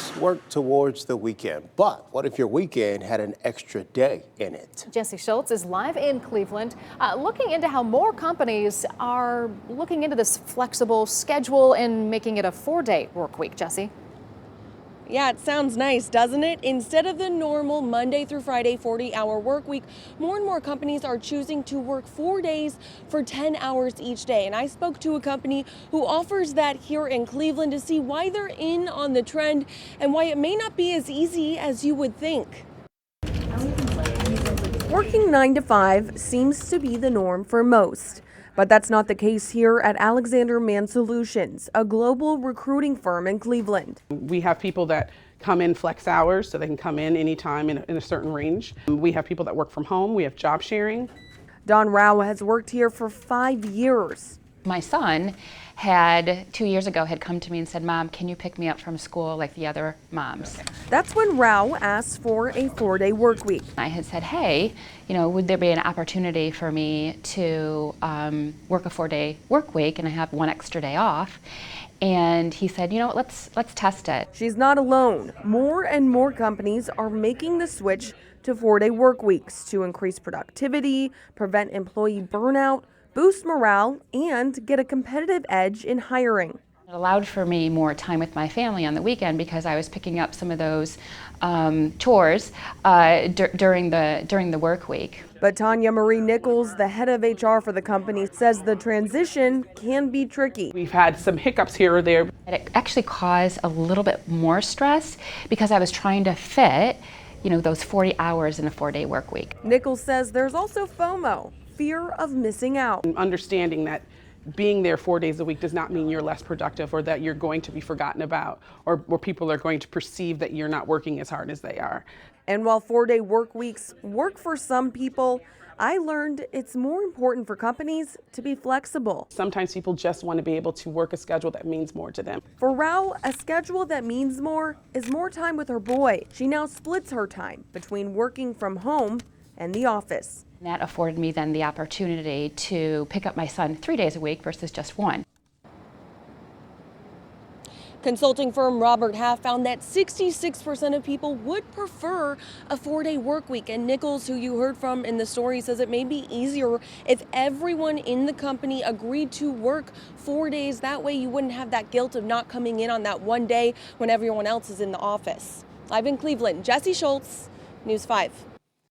let's work towards the weekend. But what if your weekend had an extra day in it? Jesse Schultz is live in Cleveland, looking into how more companies are looking into this flexible schedule and making it a 4-day work week. Jesse? Yeah, it sounds nice, doesn't it? Instead of the normal Monday through Friday 40-hour work week, more and more companies are choosing to work 4 days for 10 hours each day. And I spoke to a company who offers that here in Cleveland to see why they're in on the trend and why it may not be as easy as you would think. Working 9 to 5 seems to be the norm for most. But that's not the case here at Alexander Mann Solutions, a global recruiting firm in Cleveland. We have people that come in flex hours, so they can come in anytime in a certain range. We have people that work from home. We have job sharing. Don Rao has worked here for 5 years. My son had 2 years ago had come to me and said, "Mom, can you pick me up from school like the other moms?" That's when Rao asked for a 4-day work week. I had said, "Hey, would there be an opportunity for me to work a 4-day work week and I have one extra day off?" And he said, let's test it. She's not alone. More and more companies are making the switch to 4-day work weeks to increase productivity, prevent employee burnout, boost morale, and get a competitive edge in hiring. It allowed for me more time with my family on the weekend because I was picking up some of those chores during the work week. But Tanya Marie Nichols, the head of HR for the company, says the transition can be tricky. We've had some hiccups here or there. It actually caused a little bit more stress because I was trying to fit, those 40 hours in a 4-day work week. Nichols says there's also FOMO, fear of missing out. Understanding that being there 4 days a week does not mean you're less productive or that you're going to be forgotten about or people are going to perceive that you're not working as hard as they are. And while 4-day work weeks work for some people, I learned it's more important for companies to be flexible. Sometimes people just want to be able to work a schedule that means more to them. For Rao, a schedule that means more is more time with her boy. She now splits her time between working from home and the office. And that afforded me then the opportunity to pick up my son 3 days a week versus just one. Consulting firm Robert Half found that 66% of people would prefer a 4-day work week. And Nichols, who you heard from in the story, says it may be easier if everyone in the company agreed to work 4 days. That way you wouldn't have that guilt of not coming in on that one day when everyone else is in the office. Live in Cleveland, Jesse Schultz, News 5.